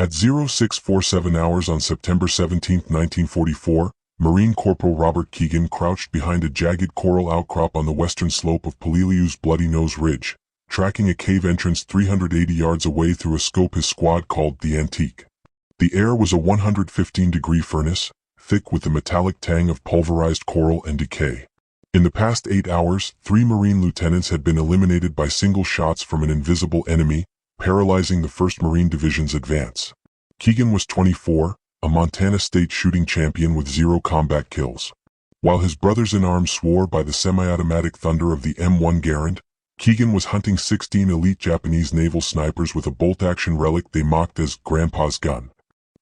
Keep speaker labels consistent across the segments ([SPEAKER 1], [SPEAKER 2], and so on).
[SPEAKER 1] At 0647 hours on September 17, 1944, Marine Corporal Robert Keegan crouched behind a jagged coral outcrop on the western slope of Peleliu's Bloody Nose Ridge, tracking a cave entrance 380 yards away through a scope his squad called the Antique. The air was a 115-degree furnace, thick with the metallic tang of pulverized coral and decay. In the past 8 hours, 3 Marine lieutenants had been eliminated by single shots from an invisible enemy, paralyzing the 1st Marine Division's advance. Keegan was 24, a Montana State shooting champion with 0 combat kills. While his brothers-in-arms swore by the semi-automatic thunder of the M1 Garand, Keegan was hunting 16 elite Japanese naval snipers with a bolt-action relic they mocked as Grandpa's gun.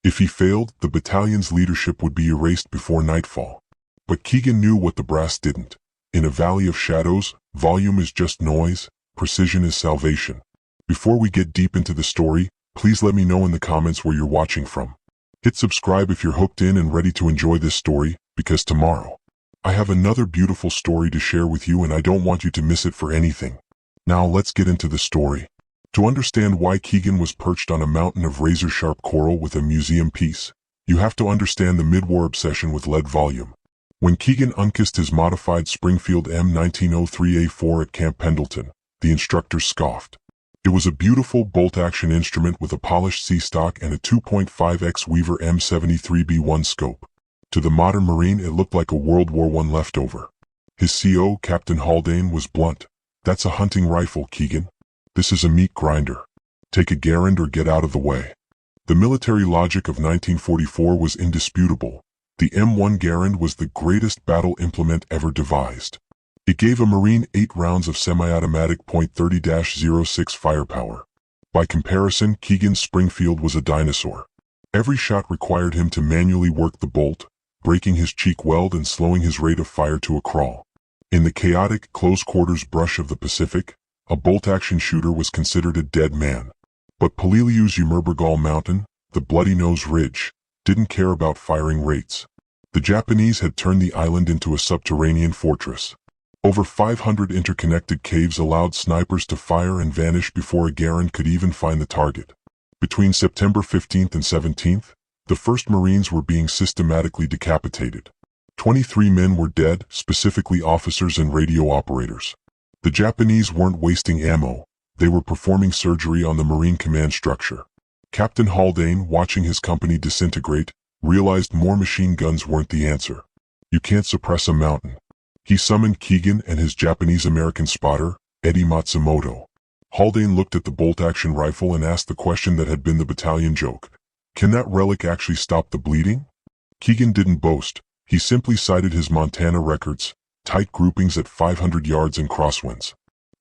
[SPEAKER 1] If he failed, the battalion's leadership would be erased before nightfall. But Keegan knew what the brass didn't. In a valley of shadows, volume is just noise, precision is salvation. Before we get deep into the story, please let me know in the comments where you're watching from. Hit subscribe if you're hooked in and ready to enjoy this story, because tomorrow, I have another beautiful story to share with you and I don't want you to miss it for anything. Now let's get into the story. To understand why Keegan was perched on a mountain of razor-sharp coral with a museum piece, you have to understand the mid-war obsession with lead volume. When Keegan unkissed his modified Springfield M1903A4 at Camp Pendleton, the instructor scoffed. It was a beautiful bolt-action instrument with a polished C-stock and a 2.5x Weaver M73B1 scope. To the modern Marine it looked like a World War I leftover. His CO, Captain Haldane, was blunt. "That's a hunting rifle, Keegan. This is a meat grinder. Take a Garand or get out of the way." The military logic of 1944 was indisputable. The M1 Garand was the greatest battle implement ever devised. It gave a Marine 8 rounds of semi-automatic .30-06 firepower. By comparison, Keegan's Springfield was a dinosaur. Every shot required him to manually work the bolt, breaking his cheek weld and slowing his rate of fire to a crawl. In the chaotic, close-quarters brush of the Pacific, a bolt-action shooter was considered a dead man. But Peleliu's Umerbergal Mountain, the Bloody Nose Ridge, didn't care about firing rates. The Japanese had turned the island into a subterranean fortress. Over 500 interconnected caves allowed snipers to fire and vanish before a Garand could even find the target. Between September 15th and 17th, the 1st Marines were being systematically decapitated. 23 men were dead, specifically officers and radio operators. The Japanese weren't wasting ammo, they were performing surgery on the Marine command structure. Captain Haldane, watching his company disintegrate, realized more machine guns weren't the answer. You can't suppress a mountain. He summoned Keegan and his Japanese-American spotter, Eddie Matsumoto. Haldane looked at the bolt-action rifle and asked the question that had been the battalion joke. Can that relic actually stop the bleeding? Keegan didn't boast. He simply cited his Montana records, tight groupings at 500 yards and crosswinds.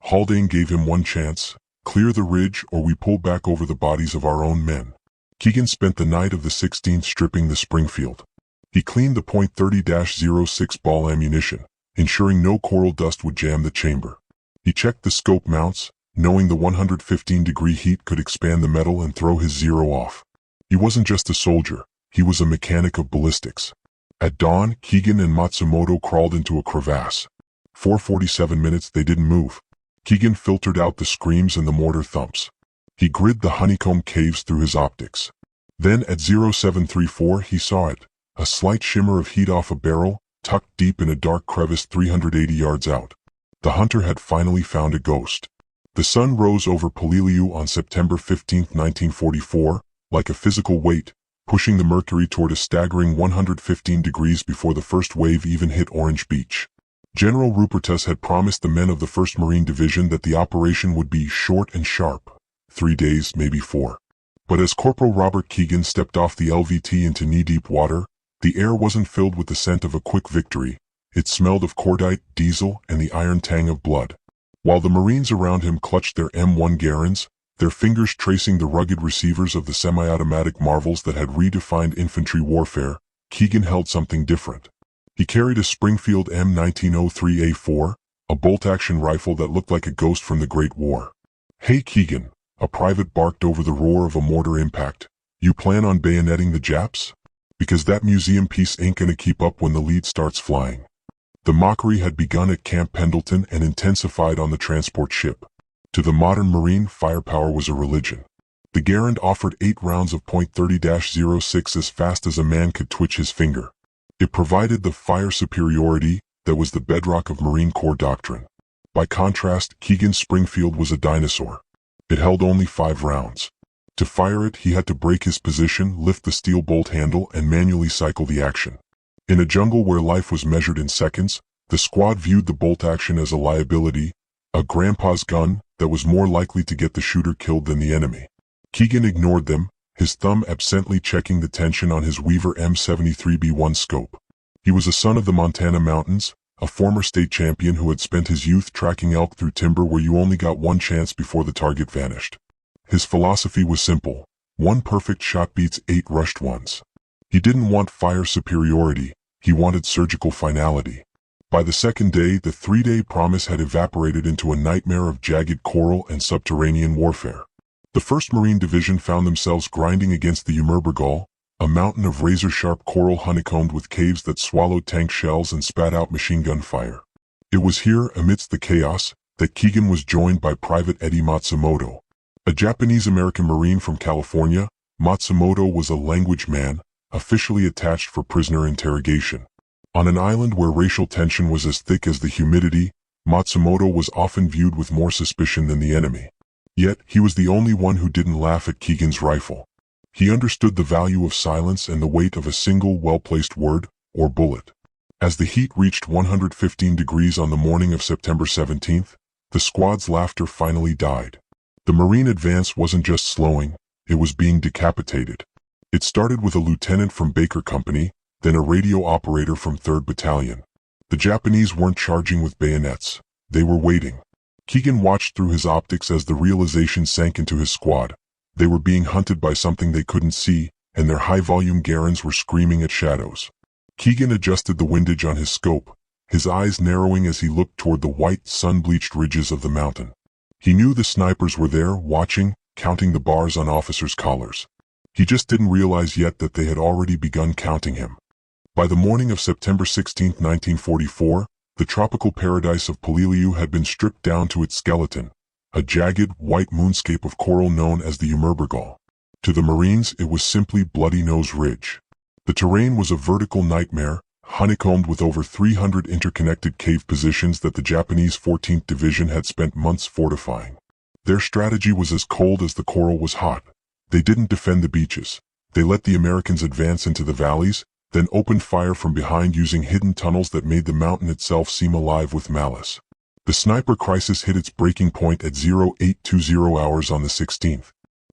[SPEAKER 1] Haldane gave him one chance: clear the ridge or we pull back over the bodies of our own men. Keegan spent the night of the 16th stripping the Springfield. He cleaned the .30-06 ball ammunition, ensuring no coral dust would jam the chamber. He checked the scope mounts, knowing the 115-degree heat could expand the metal and throw his Zero off. He wasn't just a soldier, he was a mechanic of ballistics. At dawn, Keegan and Matsumoto crawled into a crevasse. For 47 minutes they didn't move. Keegan filtered out the screams and the mortar thumps. He grid the honeycomb caves through his optics. Then at 0734 he saw it, a slight shimmer of heat off a barrel, tucked deep in a dark crevice 380 yards out. The hunter had finally found a ghost. The sun rose over Peleliu on September 15, 1944, like a physical weight, pushing the mercury toward a staggering 115 degrees before the first wave even hit Orange Beach. General Rupertus had promised the men of the 1st Marine Division that the operation would be short and sharp, 3 days, maybe 4. But as Corporal Robert Keegan stepped off the LVT into knee-deep water, the air wasn't filled with the scent of a quick victory. It smelled of cordite, diesel, and the iron tang of blood. While the Marines around him clutched their M1 Garands, their fingers tracing the rugged receivers of the semi-automatic marvels that had redefined infantry warfare, Keegan held something different. He carried a Springfield M1903A4, a bolt-action rifle that looked like a ghost from the Great War. "Hey Keegan," a private barked over the roar of a mortar impact. "You plan on bayoneting the Japs? Because that museum piece ain't gonna keep up when the lead starts flying." The mockery had begun at Camp Pendleton and intensified on the transport ship. To the modern Marine, firepower was a religion. The Garand offered 8 rounds of .30-06 as fast as a man could twitch his finger. It provided the fire superiority that was the bedrock of Marine Corps doctrine. By contrast, Keegan's Springfield was a dinosaur. It held only 5 rounds. To fire it, he had to break his position, lift the steel bolt handle, and manually cycle the action. In a jungle where life was measured in seconds, the squad viewed the bolt action as a liability, a grandpa's gun that was more likely to get the shooter killed than the enemy. Keegan ignored them, his thumb absently checking the tension on his Weaver M73B1 scope. He was a son of the Montana mountains, a former state champion who had spent his youth tracking elk through timber where you only got one chance before the target vanished. His philosophy was simple: 1 perfect shot beats 8 rushed ones. He didn't want fire superiority, he wanted surgical finality. By the second day, the 3-day promise had evaporated into a nightmare of jagged coral and subterranean warfare. The 1st Marine Division found themselves grinding against the Umurbergal, a mountain of razor-sharp coral honeycombed with caves that swallowed tank shells and spat out machine gun fire. It was here, amidst the chaos, that Keegan was joined by Private Eddie Matsumoto. A Japanese-American Marine from California, Matsumoto was a language man, officially attached for prisoner interrogation. On an island where racial tension was as thick as the humidity, Matsumoto was often viewed with more suspicion than the enemy. Yet, he was the only one who didn't laugh at Keegan's rifle. He understood the value of silence and the weight of a single well-placed word, or bullet. As the heat reached 115 degrees on the morning of September 17th, the squad's laughter finally died. The Marine advance wasn't just slowing, it was being decapitated. It started with a lieutenant from Baker Company, then a radio operator from 3rd Battalion. The Japanese weren't charging with bayonets, they were waiting. Keegan watched through his optics as the realization sank into his squad. They were being hunted by something they couldn't see, and their high-volume Garands were screaming at shadows. Keegan adjusted the windage on his scope, his eyes narrowing as he looked toward the white, sun-bleached ridges of the mountain. He knew the snipers were there, watching, counting the bars on officers' collars. He just didn't realize yet that they had already begun counting him. By the morning of September 16, 1944, the tropical paradise of Peleliu had been stripped down to its skeleton, a jagged, white moonscape of coral known as the Umurbergal. To the Marines, it was simply Bloody Nose Ridge. The terrain was a vertical nightmare, honeycombed with over 300 interconnected cave positions that the Japanese 14th Division had spent months fortifying. Their strategy was as cold as the coral was hot. They didn't defend the beaches. They let the Americans advance into the valleys, then opened fire from behind using hidden tunnels that made the mountain itself seem alive with malice. The sniper crisis hit its breaking point at 0820 hours on the 16th.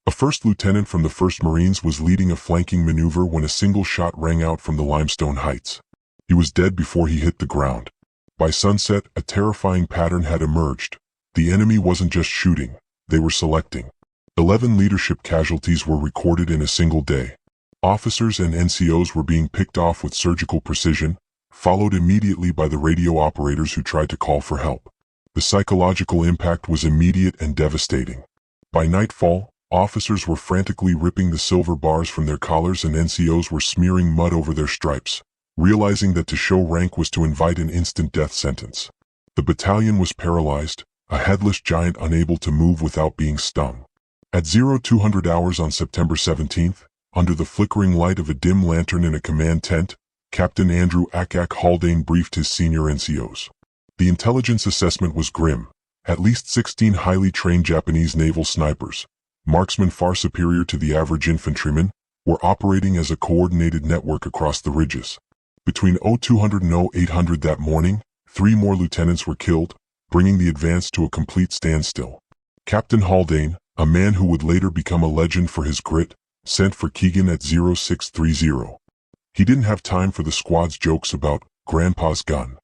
[SPEAKER 1] A first lieutenant from the 1st Marines was leading a flanking maneuver when a single shot rang out from the limestone heights. He was dead before he hit the ground. By sunset, a terrifying pattern had emerged. The enemy wasn't just shooting, they were selecting. 11 leadership casualties were recorded in a single day. Officers and NCOs were being picked off with surgical precision, followed immediately by the radio operators who tried to call for help. The psychological impact was immediate and devastating. By nightfall, officers were frantically ripping the silver bars from their collars and NCOs were smearing mud over their stripes, realizing that to show rank was to invite an instant death sentence. The battalion was paralyzed, a headless giant unable to move without being stung. At 0200 hours on September 17th, under the flickering light of a dim lantern in a command tent, Captain Andrew Akak Haldane briefed his senior NCOs. The intelligence assessment was grim. At least 16 highly trained Japanese naval snipers, marksmen far superior to the average infantryman, were operating as a coordinated network across the ridges. Between 0200 and 0800 that morning, 3 more lieutenants were killed, bringing the advance to a complete standstill. Captain Haldane, a man who would later become a legend for his grit, sent for Keegan at 0630. He didn't have time for the squad's jokes about Grandpa's gun.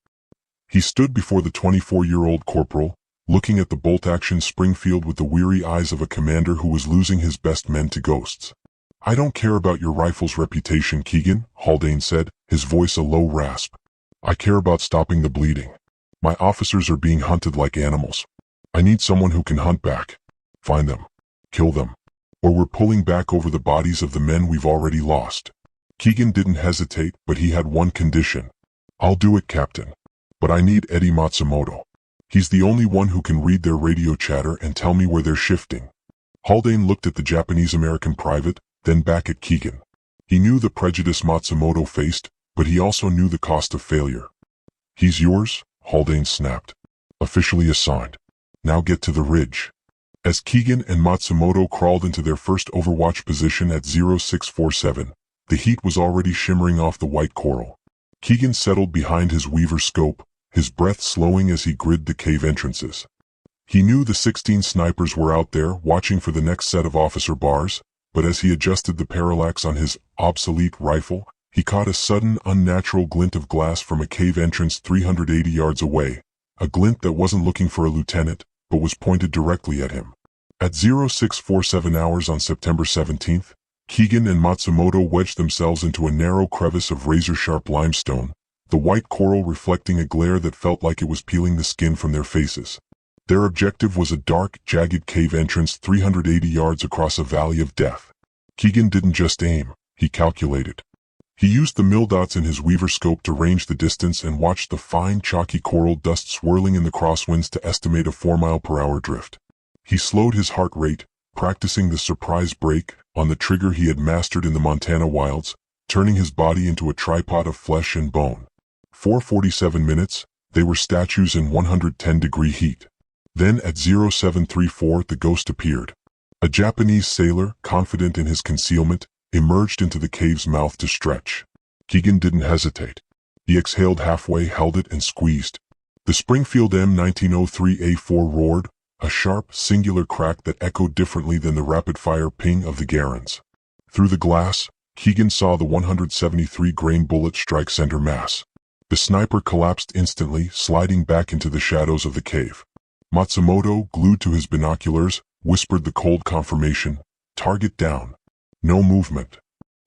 [SPEAKER 1] He stood before the 24-year-old corporal, looking at the bolt-action Springfield with the weary eyes of a commander who was losing his best men to ghosts. "I don't care about your rifle's reputation, Keegan," Haldane said, his voice a low rasp. "I care about stopping the bleeding. My officers are being hunted like animals. I need someone who can hunt back. Find them. Kill them. Or we're pulling back over the bodies of the men we've already lost." Keegan didn't hesitate, but he had one condition. "I'll do it, Captain. But I need Eddie Matsumoto. He's the only one who can read their radio chatter and tell me where they're shifting." Haldane looked at the Japanese-American private, then back at Keegan. He knew the prejudice Matsumoto faced, but he also knew the cost of failure. "He's yours," Haldane snapped. "Officially assigned. Now get to the ridge." As Keegan and Matsumoto crawled into their first overwatch position at 0647, the heat was already shimmering off the white coral. Keegan settled behind his Weaver scope, his breath slowing as he gridded the cave entrances. He knew the 16 snipers were out there watching for the next set of officer bars, but as he adjusted the parallax on his obsolete rifle, he caught a sudden, unnatural glint of glass from a cave entrance 380 yards away, a glint that wasn't looking for a lieutenant, but was pointed directly at him. At 0647 hours on September 17th, Keegan and Matsumoto wedged themselves into a narrow crevice of razor-sharp limestone, the white coral reflecting a glare that felt like it was peeling the skin from their faces. Their objective was a dark, jagged cave entrance 380 yards across a valley of death. Keegan didn't just aim, he calculated. He used the mil-dots in his Weaver scope to range the distance and watched the fine, chalky coral dust swirling in the crosswinds to estimate a 4-mile-per-hour drift. He slowed his heart rate, practicing the surprise brake on the trigger he had mastered in the Montana wilds, turning his body into a tripod of flesh and bone. 4:47 minutes, they were statues in 110-degree heat. Then at 0734 the ghost appeared. A Japanese sailor, confident in his concealment, emerged into the cave's mouth to stretch. Keegan didn't hesitate. He exhaled halfway, held it, and squeezed. The Springfield M1903A4 roared, a sharp, singular crack that echoed differently than the rapid-fire ping of the Garens. Through the glass, Keegan saw the 173-grain bullet strike center mass. The sniper collapsed instantly, sliding back into the shadows of the cave. Matsumoto, glued to his binoculars, whispered the cold confirmation, "Target down." No movement.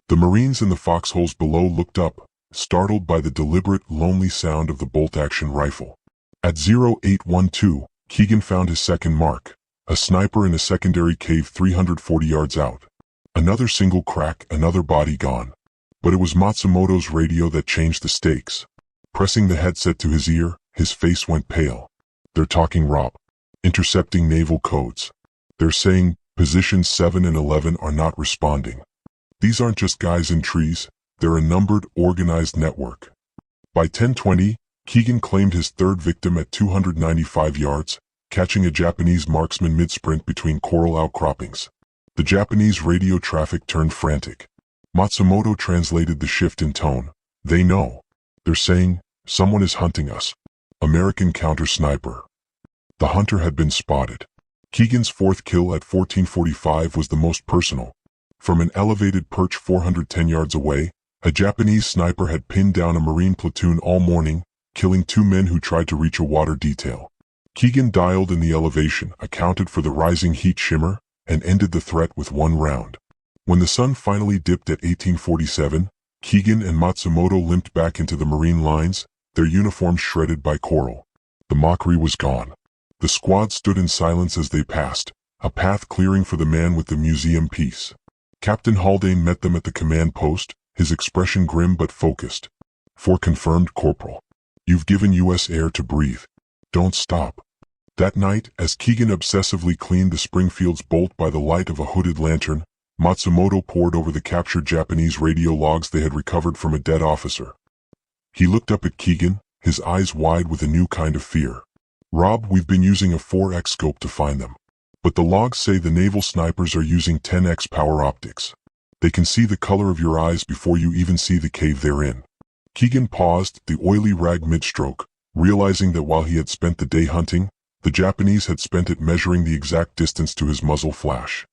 [SPEAKER 1] The Marines in the foxholes below looked up, startled by the deliberate, lonely sound of the bolt-action rifle. At 0812, Keegan found his second mark, a sniper in a secondary cave 340 yards out. Another single crack, another body gone. But it was Matsumoto's radio that changed the stakes. Pressing the headset to his ear, his face went pale. "They're talking Rob. Intercepting naval codes. They're saying positions 7 and 11 are not responding. These aren't just guys in trees, they're a numbered, organized network." By 10:20, Keegan claimed his third victim at 295 yards, catching a Japanese marksman mid-sprint between coral outcroppings. The Japanese radio traffic turned frantic. Matsumoto translated the shift in tone. "They know. They're saying, someone is hunting us. American counter-sniper." The hunter had been spotted. Keegan's fourth kill at 14:45 was the most personal. From an elevated perch 410 yards away, a Japanese sniper had pinned down a Marine platoon all morning, killing 2 men who tried to reach a water detail. Keegan dialed in the elevation, accounted for the rising heat shimmer, and ended the threat with 1 round. When the sun finally dipped at 1847, Keegan and Matsumoto limped back into the Marine lines, their uniforms shredded by coral. The mockery was gone. The squad stood in silence as they passed, a path clearing for the man with the museum piece. Captain Haldane met them at the command post, his expression grim but focused. "For confirmed, Corporal. You've given U.S. air to breathe. Don't stop." That night, as Keegan obsessively cleaned the Springfield's bolt by the light of a hooded lantern, Matsumoto pored over the captured Japanese radio logs they had recovered from a dead officer. He looked up at Keegan, his eyes wide with a new kind of fear. "Rob, we've been using a 4x scope to find them. But the logs say the naval snipers are using 10x power optics. They can see the color of your eyes before you even see the cave they're in." Keegan paused, the oily rag mid-stroke, realizing that while he had spent the day hunting, the Japanese had spent it measuring the exact distance to his muzzle flash.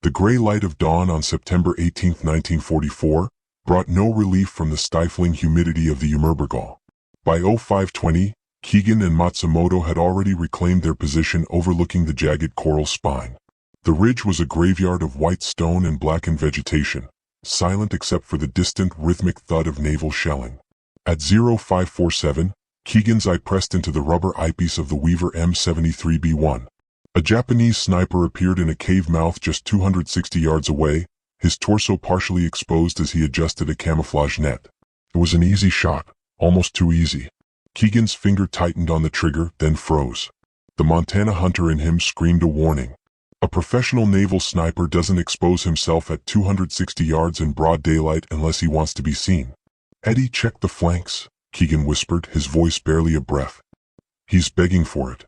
[SPEAKER 1] The gray light of dawn on September 18, 1944, brought no relief from the stifling humidity of the Umerbergal. By 0520, Keegan and Matsumoto had already reclaimed their position overlooking the jagged coral spine. The ridge was a graveyard of white stone and blackened vegetation, silent except for the distant rhythmic thud of naval shelling. At 0547, Keegan's eye pressed into the rubber eyepiece of the Weaver M73B1. A Japanese sniper appeared in a cave mouth just 260 yards away, his torso partially exposed as he adjusted a camouflage net. It was an easy shot, almost too easy. Keegan's finger tightened on the trigger, then froze. The Montana hunter in him screamed a warning. A professional naval sniper doesn't expose himself at 260 yards in broad daylight unless he wants to be seen. Eddie, check the flanks, Keegan whispered, his voice barely a breath. He's begging for it.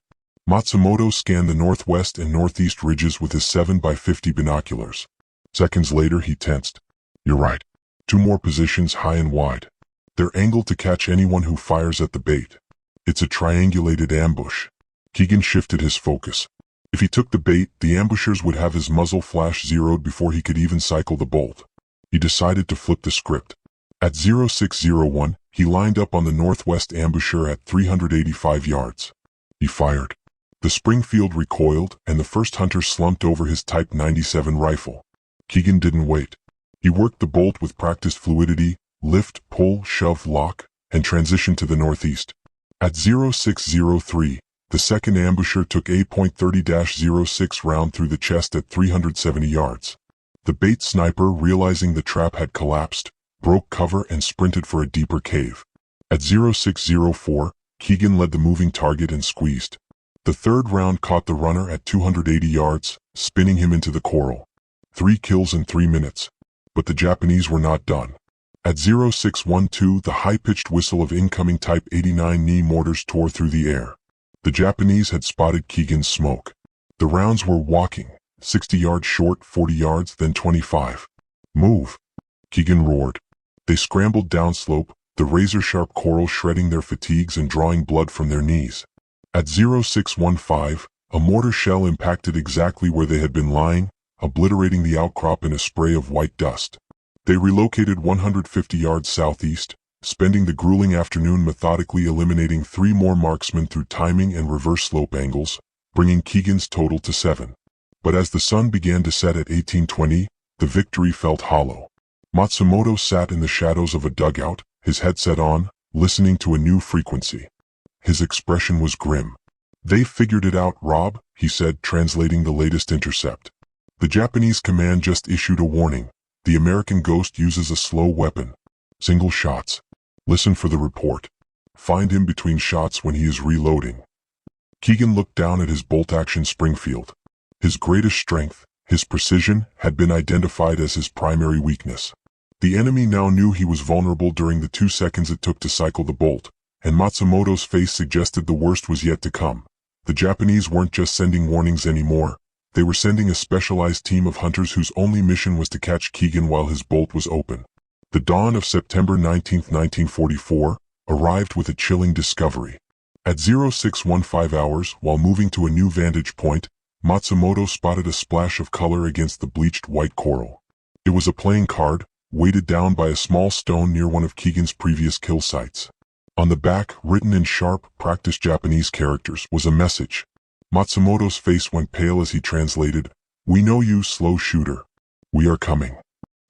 [SPEAKER 1] Matsumoto scanned the northwest and northeast ridges with his 7x50 binoculars. Seconds later he tensed. You're right. 2 more positions high and wide. They're angled to catch anyone who fires at the bait. It's a triangulated ambush. Keegan shifted his focus. If he took the bait, the ambushers would have his muzzle flash zeroed before he could even cycle the bolt. He decided to flip the script. At 0601, he lined up on the northwest ambusher at 385 yards. He fired. The Springfield recoiled, and the first hunter slumped over his Type 97 rifle. Keegan didn't wait. He worked the bolt with practiced fluidity, lift, pull, shove, lock, and transition to the northeast. At 0603, the second ambusher took a .30-06 round through the chest at 370 yards. The bait sniper, realizing the trap had collapsed, broke cover and sprinted for a deeper cave. At 0604, Keegan led the moving target and squeezed. The third round caught the runner at 280 yards, spinning him into the coral. 3 kills in 3 minutes. But the Japanese were not done. At 0612, the high-pitched whistle of incoming Type 89 knee mortars tore through the air. The Japanese had spotted Keegan's smoke. The rounds were walking, 60 yards short, 40 yards, then 25. Move! Keegan roared. They scrambled downslope, the razor-sharp coral shredding their fatigues and drawing blood from their knees. At 0615, a mortar shell impacted exactly where they had been lying, obliterating the outcrop in a spray of white dust. They relocated 150 yards southeast, spending the grueling afternoon methodically eliminating 3 more marksmen through timing and reverse slope angles, bringing Keegan's total to 7. But as the sun began to set at 1820, the victory felt hollow. Matsumoto sat in the shadows of a dugout, his headset on, listening to a new frequency. His expression was grim. "They figured it out, Rob," he said, translating the latest intercept. "The Japanese command just issued a warning. The American Ghost uses a slow weapon. Single shots. Listen for the report. Find him between shots when he is reloading." Keegan looked down at his bolt-action Springfield. His greatest strength, his precision, had been identified as his primary weakness. The enemy now knew he was vulnerable during the 2 seconds it took to cycle the bolt, and Matsumoto's face suggested the worst was yet to come. The Japanese weren't just sending warnings anymore. They were sending a specialized team of hunters whose only mission was to catch Keegan while his bolt was open. The dawn of September 19, 1944, arrived with a chilling discovery. At 0615 hours, while moving to a new vantage point, Matsumoto spotted a splash of color against the bleached white coral. It was a playing card, weighted down by a small stone near one of Keegan's previous kill sites. On the back, written in sharp, practiced Japanese characters, was a message. Matsumoto's face went pale as he translated, "We know you, slow shooter. We are coming."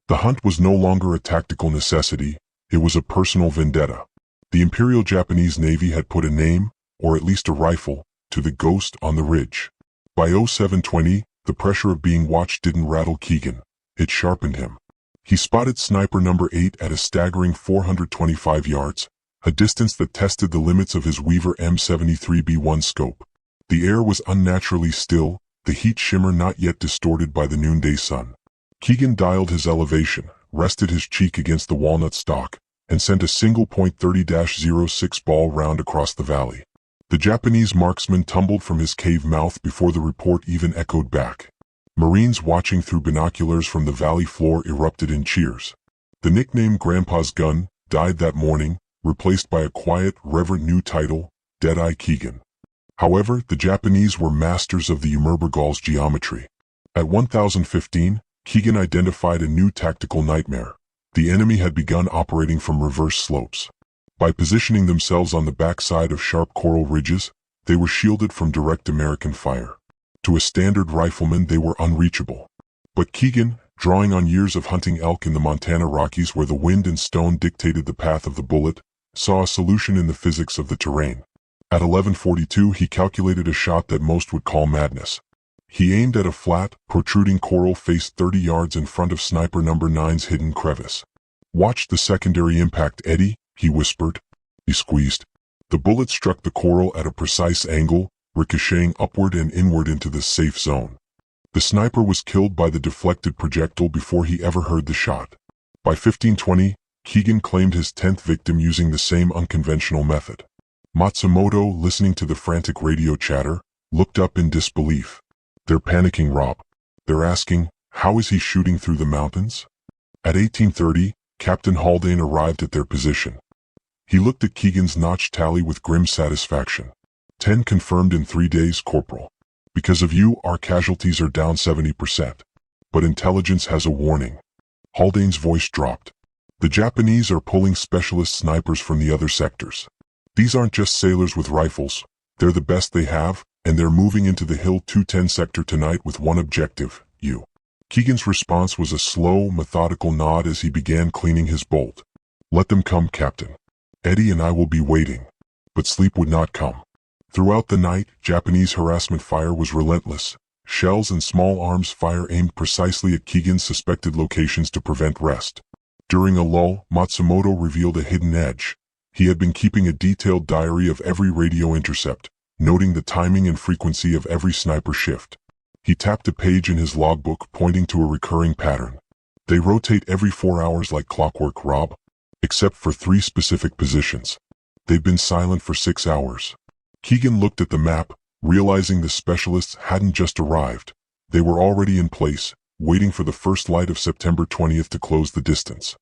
[SPEAKER 1] The hunt was no longer a tactical necessity, it was a personal vendetta. The Imperial Japanese Navy had put a name, or at least a rifle, to the ghost on the ridge. By 0720, the pressure of being watched didn't rattle Keegan, it sharpened him. He spotted sniper number 8 at a staggering 425 yards, a distance that tested the limits of his Weaver M73B1 scope. The air was unnaturally still, the heat shimmer not yet distorted by the noonday sun. Keegan dialed his elevation, rested his cheek against the walnut stalk, and sent a single .30-06 ball round across the valley. The Japanese marksman tumbled from his cave mouth before the report even echoed back. Marines watching through binoculars from the valley floor erupted in cheers. The nickname Grandpa's Gun died that morning, replaced by a quiet, reverent new title, Deadeye Keegan. However, the Japanese were masters of the Umurbergal's geometry. At 1015, Keegan identified a new tactical nightmare. The enemy had begun operating from reverse slopes. By positioning themselves on the backside of sharp coral ridges, they were shielded from direct American fire. To a standard rifleman they were unreachable. But Keegan, drawing on years of hunting elk in the Montana Rockies where the wind and stone dictated the path of the bullet, saw a solution in the physics of the terrain. At 11:42 he calculated a shot that most would call madness. He aimed at a flat, protruding coral face 30 yards in front of sniper number 9's hidden crevice. "Watch the secondary impact, Eddie," he whispered. He squeezed. The bullet struck the coral at a precise angle, ricocheting upward and inward into the safe zone. The sniper was killed by the deflected projectile before he ever heard the shot. By 1520, Keegan claimed his 10th victim using the same unconventional method. Matsumoto, listening to the frantic radio chatter, looked up in disbelief. "They're panicking, Rob. They're asking, how is he shooting through the mountains?" At 1830, Captain Haldane arrived at their position. He looked at Keegan's notch tally with grim satisfaction. 10 confirmed in 3 days, Corporal. Because of you, our casualties are down 70%. But intelligence has a warning. Haldane's voice dropped. The Japanese are pulling specialist snipers from the other sectors. These aren't just sailors with rifles. They're the best they have, and they're moving into the Hill 210 sector tonight with one objective, you. Keegan's response was a slow, methodical nod as he began cleaning his bolt. "Let them come, Captain. Eddie and I will be waiting." But sleep would not come. Throughout the night, Japanese harassment fire was relentless. Shells and small arms fire aimed precisely at Keegan's suspected locations to prevent rest. During a lull, Matsumoto revealed a hidden edge. He had been keeping a detailed diary of every radio intercept, noting the timing and frequency of every sniper shift. He tapped a page in his logbook, pointing to a recurring pattern. "They rotate every 4 hours like clockwork, Rob. Except for 3 specific positions. They've been silent for 6 hours. Keegan looked at the map, realizing the specialists hadn't just arrived. They were already in place, waiting for the first light of September 20th to close the distance.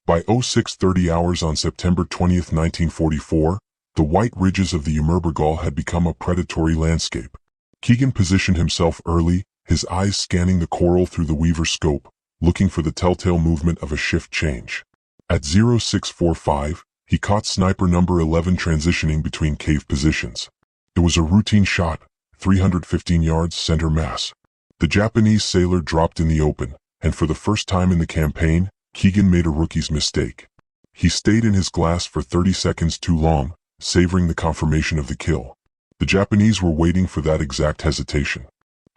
[SPEAKER 1] By 06:30 hours on September 20th, 1944, the white ridges of the Umerbergal had become a predatory landscape. Keegan positioned himself early, his eyes scanning the coral through the Weaver scope, looking for the telltale movement of a shift change. At 0645, he caught sniper number 11 transitioning between cave positions. It was a routine shot, 315 yards center mass. The Japanese sailor dropped in the open, and for the first time in the campaign, Keegan made a rookie's mistake. He stayed in his glass for 30 seconds too long, savoring the confirmation of the kill. The Japanese were waiting for that exact hesitation.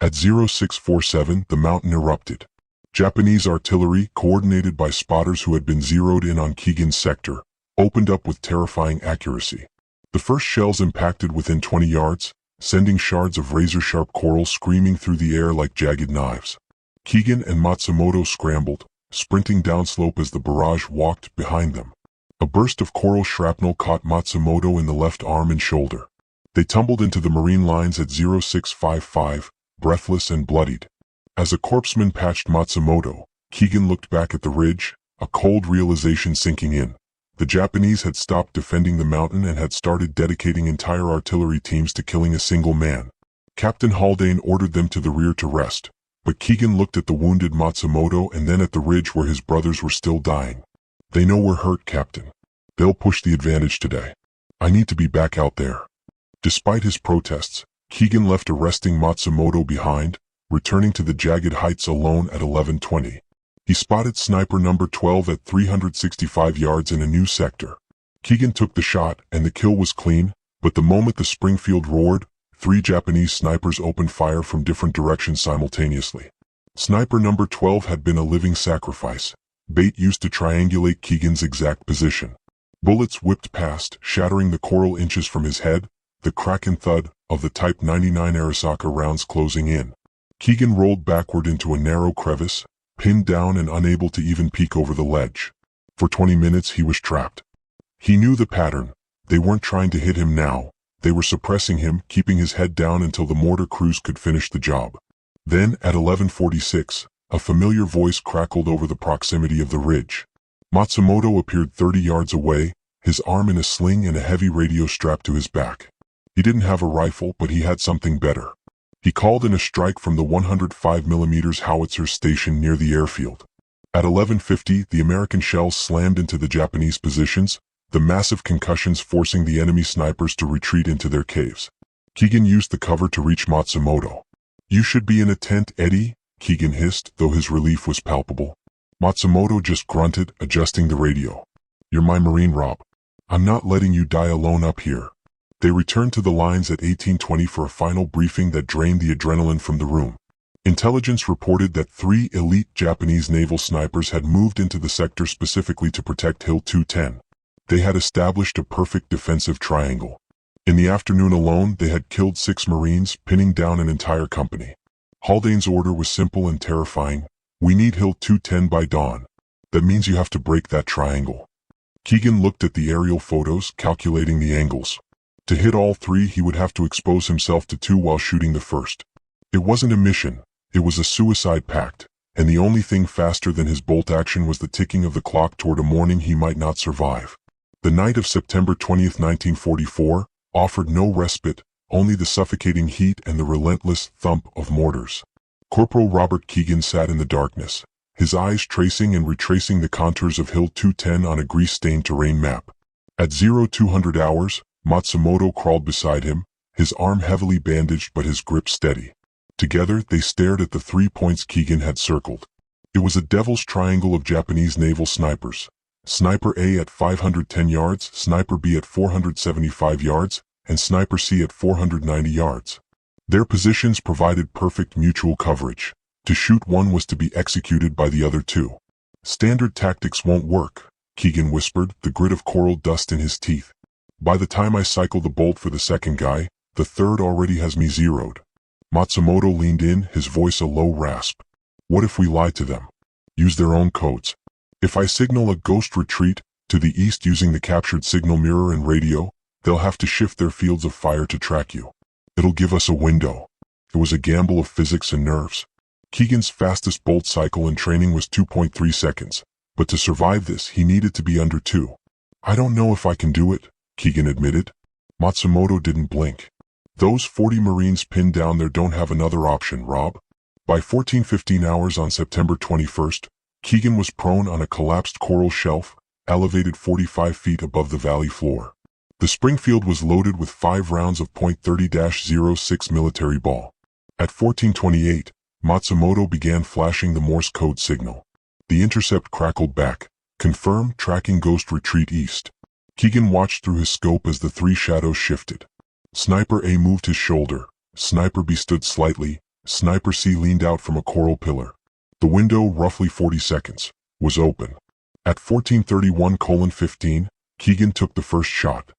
[SPEAKER 1] At 0647, the mountain erupted. Japanese artillery, coordinated by spotters who had been zeroed in on Keegan's sector, opened up with terrifying accuracy. The first shells impacted within 20 yards, sending shards of razor-sharp coral screaming through the air like jagged knives. Keegan and Matsumoto scrambled, sprinting downslope as the barrage walked behind them. A burst of coral shrapnel caught Matsumoto in the left arm and shoulder. They tumbled into the marine lines at 0655, breathless and bloodied. As a corpseman patched Matsumoto, Keegan looked back at the ridge, a cold realization sinking in. The Japanese had stopped defending the mountain and had started dedicating entire artillery teams to killing a single man. Captain Haldane ordered them to the rear to rest, but Keegan looked at the wounded Matsumoto and then at the ridge where his brothers were still dying. "They know we're hurt, Captain. They'll push the advantage today. I need to be back out there." Despite his protests, Keegan left a resting Matsumoto behind, returning to the jagged heights alone at 11:20. He spotted sniper number 12 at 365 yards in a new sector. Keegan took the shot and the kill was clean, but the moment the Springfield roared, 3 Japanese snipers opened fire from different directions simultaneously. Sniper number 12 had been a living sacrifice, bait used to triangulate Keegan's exact position. Bullets whipped past, shattering the coral inches from his head, the crack and thud of the Type 99 Arisaka rounds closing in. Keegan rolled backward into a narrow crevice, pinned down and unable to even peek over the ledge. For 20 minutes he was trapped. He knew the pattern. They weren't trying to hit him now. They were suppressing him, keeping his head down until the mortar crews could finish the job. Then, at 11:46, a familiar voice crackled over the proximity of the ridge. Matsumoto appeared 30 yards away, his arm in a sling and a heavy radio strapped to his back. He didn't have a rifle, but he had something better. He called in a strike from the 105mm howitzer stationed near the airfield. At 11:50, the American shells slammed into the Japanese positions, the massive concussions forcing the enemy snipers to retreat into their caves. Keegan used the cover to reach Matsumoto. "You should be in a tent, Eddie," Keegan hissed, though his relief was palpable. Matsumoto just grunted, adjusting the radio. "You're my Marine, Rob. I'm not letting you die alone up here." They returned to the lines at 18:20 for a final briefing that drained the adrenaline from the room. Intelligence reported that 3 elite Japanese naval snipers had moved into the sector specifically to protect Hill 210. They had established a perfect defensive triangle. In the afternoon alone, they had killed 6 Marines, pinning down an entire company. Haldane's order was simple and terrifying. We need Hill 210 by dawn. That means you have to break that triangle. Keegan looked at the aerial photos, calculating the angles. To hit all three, he would have to expose himself to two while shooting the first. It wasn't a mission, it was a suicide pact, and the only thing faster than his bolt action was the ticking of the clock toward a morning he might not survive. The night of September 20th, 1944, offered no respite, only the suffocating heat and the relentless thump of mortars. Corporal Robert Keegan sat in the darkness, his eyes tracing and retracing the contours of Hill 210 on a grease-stained terrain map. At 0200 hours, Matsumoto crawled beside him, his arm heavily bandaged but his grip steady. Together, they stared at the 3 points Keegan had circled. It was a devil's triangle of Japanese naval snipers. Sniper A at 510 yards, Sniper B at 475 yards, and Sniper C at 490 yards. Their positions provided perfect mutual coverage. To shoot one was to be executed by the other two. Standard tactics won't work, Keegan whispered, the grit of coral dust in his teeth. By the time I cycle the bolt for the second guy, the third already has me zeroed. Matsumoto leaned in, his voice a low rasp. What if we lie to them? Use their own codes. If I signal a ghost retreat to the east using the captured signal mirror and radio, they'll have to shift their fields of fire to track you. It'll give us a window. It was a gamble of physics and nerves. Keegan's fastest bolt cycle in training was 2.3 seconds, but to survive this he needed to be under 2. I don't know if I can do it, Keegan admitted. Matsumoto didn't blink. Those 40 Marines pinned down there don't have another option, Rob. By 14:15 hours on September 21st, Keegan was prone on a collapsed coral shelf, elevated 45 feet above the valley floor. The Springfield was loaded with 5 rounds of .30-06 military ball. At 14:28, Matsumoto began flashing the Morse code signal. The intercept crackled back. Confirm, tracking ghost retreat east. Keegan watched through his scope as the 3 shadows shifted. Sniper A moved his shoulder, Sniper B stood slightly, Sniper C leaned out from a coral pillar. The window, roughly 40 seconds, was open. At 14:31:15, Keegan took the first shot.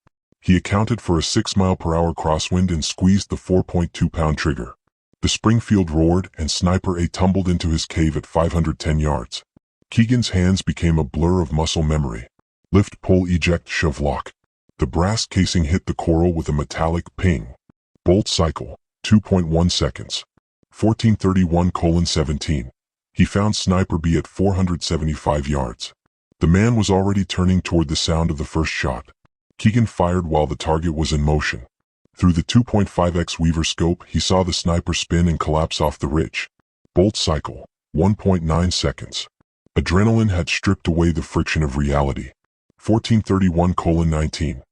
[SPEAKER 1] He accounted for a 6-mile-per-hour crosswind and squeezed the 4.2-pound trigger. The Springfield roared and Sniper A tumbled into his cave at 510 yards. Keegan's hands became a blur of muscle memory. Lift, pull, eject, shove, lock. The brass casing hit the coral with a metallic ping. Bolt cycle, 2.1 seconds. 14:31:17. He found Sniper B at 475 yards. The man was already turning toward the sound of the first shot. Keegan fired while the target was in motion. Through the 2.5x Weaver scope, he saw the sniper spin and collapse off the ridge. Bolt cycle, 1.9 seconds. Adrenaline had stripped away the friction of reality. 14:31:19.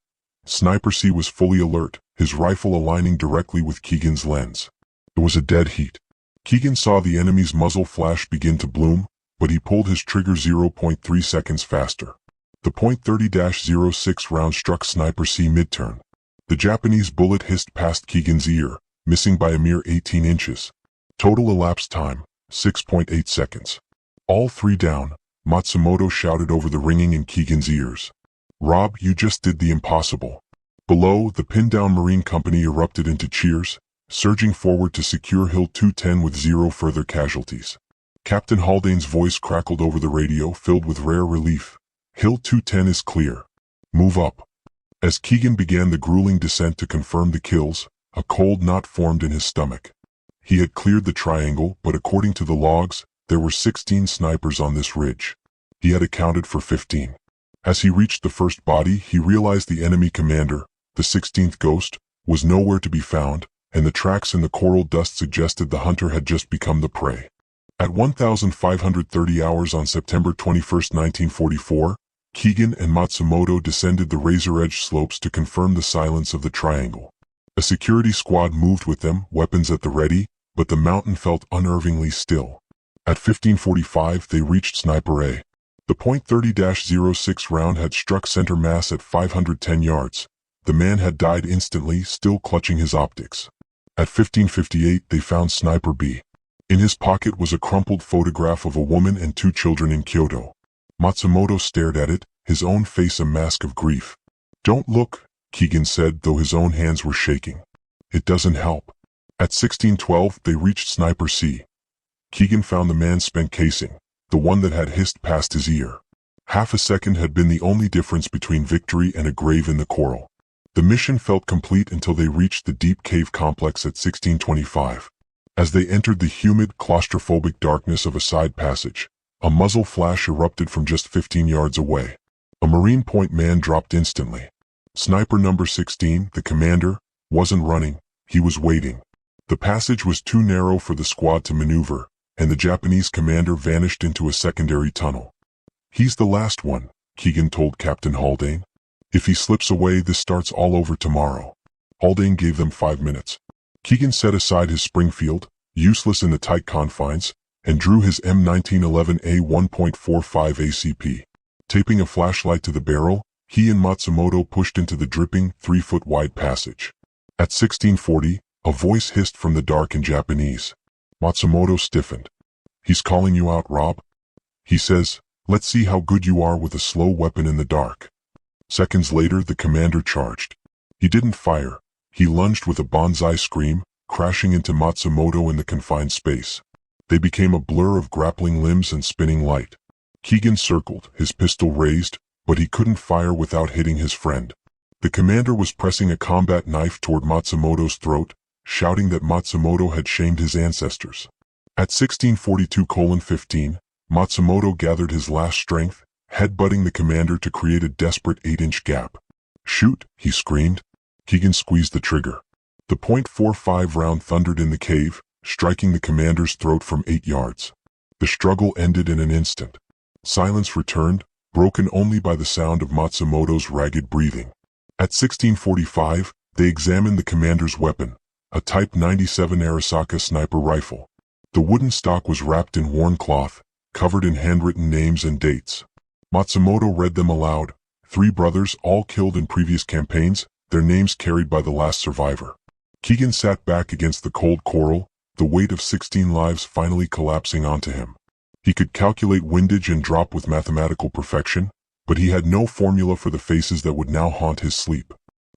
[SPEAKER 1] Sniper C was fully alert, his rifle aligning directly with Keegan's lens. It was a dead heat. Keegan saw the enemy's muzzle flash begin to bloom, but he pulled his trigger 0.3 seconds faster. The .30-06 round struck Sniper C mid-turn. The Japanese bullet hissed past Keegan's ear, missing by a mere 18 inches. Total elapsed time, 6.8 seconds. All 3 down, Matsumoto shouted over the ringing in Keegan's ears. Rob, you just did the impossible. Below, the pinned-down Marine Company erupted into cheers, surging forward to secure Hill 210 with 0 further casualties. Captain Haldane's voice crackled over the radio, filled with rare relief. Hill 210 is clear. Move up. As Keegan began the grueling descent to confirm the kills, a cold knot formed in his stomach. He had cleared the triangle, but according to the logs, there were 16 snipers on this ridge. He had accounted for 15. As he reached the first body, he realized the enemy commander, the 16th Ghost, was nowhere to be found, and the tracks in the coral dust suggested the hunter had just become the prey. At 1530 hours on September 21, 1944, Keegan and Matsumoto descended the razor-edge slopes to confirm the silence of the triangle. A security squad moved with them, weapons at the ready, but the mountain felt unnervingly still. At 15:45 they reached Sniper A. The .30-06 round had struck center mass at 510 yards. The man had died instantly, still clutching his optics. At 15:58 they found Sniper B. In his pocket was a crumpled photograph of a woman and 2 children in Kyoto. Matsumoto stared at it, his own face a mask of grief. Don't look, Keegan said, though his own hands were shaking. It doesn't help. At 1612, they reached Sniper C. Keegan found the man's spent casing, the one that had hissed past his ear. Half a second had been the only difference between victory and a grave in the coral. The mission felt complete until they reached the deep cave complex at 1625. As they entered the humid, claustrophobic darkness of a side passage, a muzzle flash erupted from just 15 yards away. A Marine Point man dropped instantly. Sniper number 16, the commander, wasn't running, he was waiting. The passage was too narrow for the squad to maneuver, and the Japanese commander vanished into a secondary tunnel. "He's the last one," Keegan told Captain Haldane. "If he slips away, this starts all over tomorrow." Haldane gave them 5 minutes. Keegan set aside his Springfield, useless in the tight confines, and drew his M1911A 1.45 ACP. Taping a flashlight to the barrel, he and Matsumoto pushed into the dripping, 3-foot-wide passage. At 1640, a voice hissed from the dark in Japanese. Matsumoto stiffened. "He's calling you out, Rob. He says, let's see how good you are with a slow weapon in the dark." Seconds later, the commander charged. He didn't fire. He lunged with a banzai scream, crashing into Matsumoto in the confined space. They became a blur of grappling limbs and spinning light. Keegan circled, his pistol raised, but he couldn't fire without hitting his friend. The commander was pressing a combat knife toward Matsumoto's throat, shouting that Matsumoto had shamed his ancestors. At 1642:15, Matsumoto gathered his last strength, headbutting the commander to create a desperate 8-inch gap. "Shoot," he screamed. Keegan squeezed the trigger. The .45 round thundered in the cave, striking the commander's throat from 8 yards. The struggle ended in an instant. Silence returned, broken only by the sound of Matsumoto's ragged breathing. At 1645, they examined the commander's weapon, a Type 97 Arisaka sniper rifle. The wooden stock was wrapped in worn cloth, covered in handwritten names and dates. Matsumoto read them aloud. 3 brothers, all killed in previous campaigns, their names carried by the last survivor. Keegan sat back against the cold coral, the weight of 16 lives finally collapsing onto him. He could calculate windage and drop with mathematical perfection, but he had no formula for the faces that would now haunt his sleep.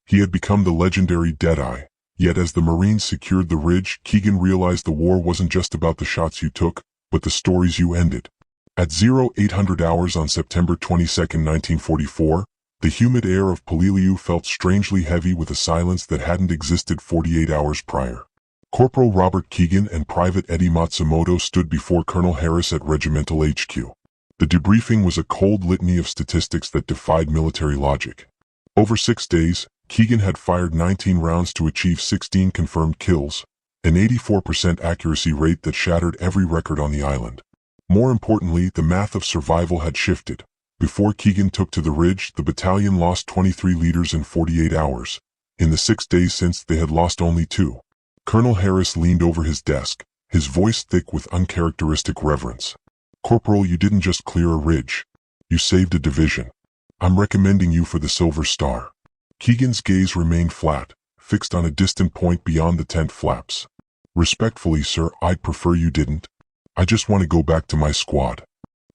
[SPEAKER 1] He had become the legendary Deadeye. Yet as the Marines secured the ridge, Keegan realized the war wasn't just about the shots you took, but the stories you ended. At 0800 hours on September 22, 1944, the humid air of Polilliu felt strangely heavy with a silence that hadn't existed 48 hours prior. Corporal Robert Keegan and Private Eddie Matsumoto stood before Colonel Harris at Regimental HQ. The debriefing was a cold litany of statistics that defied military logic. Over 6 days, Keegan had fired 19 rounds to achieve 16 confirmed kills, an 84% accuracy rate that shattered every record on the island. More importantly, the math of survival had shifted. Before Keegan took to the ridge, the battalion lost 23 leaders in 48 hours. In the 6 days since, they had lost only 2. Colonel Harris leaned over his desk, his voice thick with uncharacteristic reverence. "Corporal, you didn't just clear a ridge. You saved a division. I'm recommending you for the Silver Star." Keegan's gaze remained flat, fixed on a distant point beyond the tent flaps. "Respectfully, sir, I'd prefer you didn't. I just want to go back to my squad."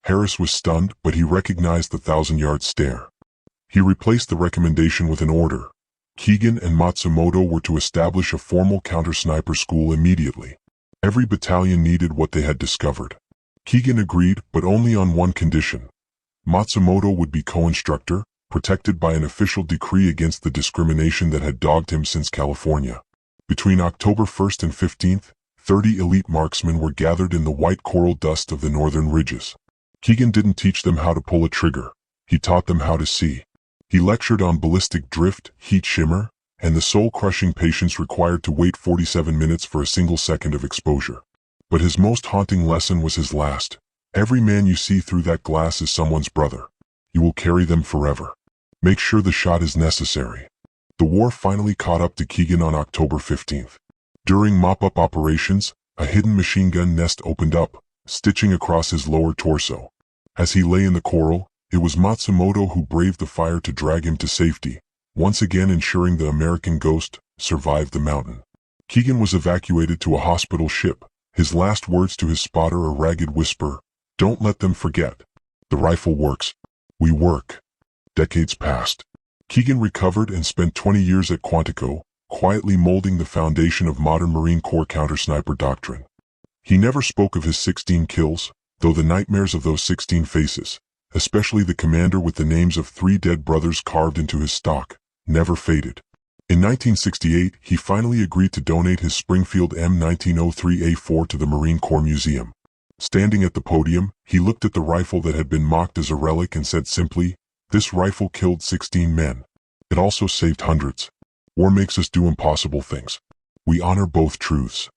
[SPEAKER 1] Harris was stunned, but he recognized the 1,000-yard stare. He replaced the recommendation with an order. Keegan and Matsumoto were to establish a formal counter-sniper school immediately. Every battalion needed what they had discovered. Keegan agreed, but only on one condition. Matsumoto would be co-instructor, protected by an official decree against the discrimination that had dogged him since California. Between October 1st and 15th, 30 elite marksmen were gathered in the white coral dust of the northern ridges. Keegan didn't teach them how to pull a trigger. He taught them how to see. He lectured on ballistic drift, heat shimmer, and the soul-crushing patience required to wait 47 minutes for a single second of exposure. But his most haunting lesson was his last. Every man you see through that glass is someone's brother. You will carry them forever. Make sure the shot is necessary. The war finally caught up to Keegan on October 15th. During mop-up operations, a hidden machine gun nest opened up, stitching across his lower torso. As he lay in the coral, it was Matsumoto who braved the fire to drag him to safety, once again ensuring the American Ghost survived the mountain. Keegan was evacuated to a hospital ship, his last words to his spotter a ragged whisper, "Don't let them forget. The rifle works. We work." Decades passed. Keegan recovered and spent 20 years at Quantico, quietly molding the foundation of modern Marine Corps counter-sniper doctrine. He never spoke of his 16 kills, though the nightmares of those 16 faces, especially the commander with the names of 3 dead brothers carved into his stock, never faded. In 1968, he finally agreed to donate his Springfield M1903A4 to the Marine Corps Museum. Standing at the podium, he looked at the rifle that had been mocked as a relic and said simply, "This rifle killed 16 men. It also saved hundreds. War makes us do impossible things. We honor both truths."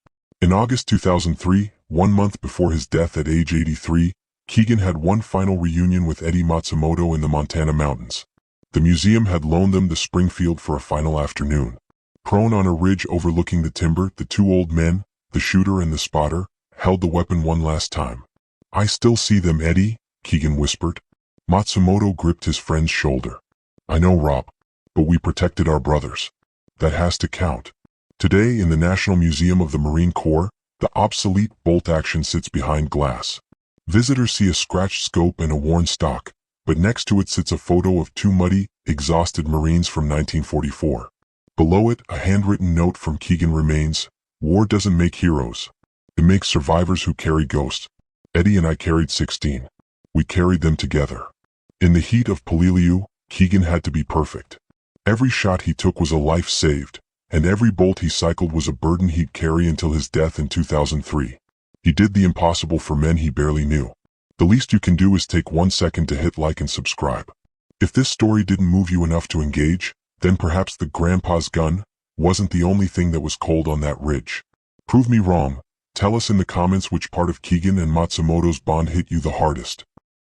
[SPEAKER 1] In August 2003, 1 month before his death at age 83, Keegan had one final reunion with Eddie Matsumoto in the Montana mountains. The museum had loaned them the Springfield for a final afternoon. Prone on a ridge overlooking the timber, the 2 old men, the shooter and the spotter, held the weapon one last time. "I still see them, Eddie," Keegan whispered. Matsumoto gripped his friend's shoulder. "I know, Rob, but we protected our brothers. That has to count." Today, in the National Museum of the Marine Corps, the obsolete bolt action sits behind glass. Visitors see a scratched scope and a worn stock, but next to it sits a photo of 2 muddy, exhausted Marines from 1944. Below it, a handwritten note from Keegan remains, "War doesn't make heroes. It makes survivors who carry ghosts. Eddie and I carried 16. We carried them together." In the heat of Puliliu, Keegan had to be perfect. Every shot he took was a life saved, and every bolt he cycled was a burden he'd carry until his death in 2003. He did the impossible for men he barely knew. The least you can do is take 1 second to hit like and subscribe. If this story didn't move you enough to engage, then perhaps the grandpa's gun wasn't the only thing that was cold on that ridge. Prove me wrong. Tell us in the comments which part of Keegan and Matsumoto's bond hit you the hardest.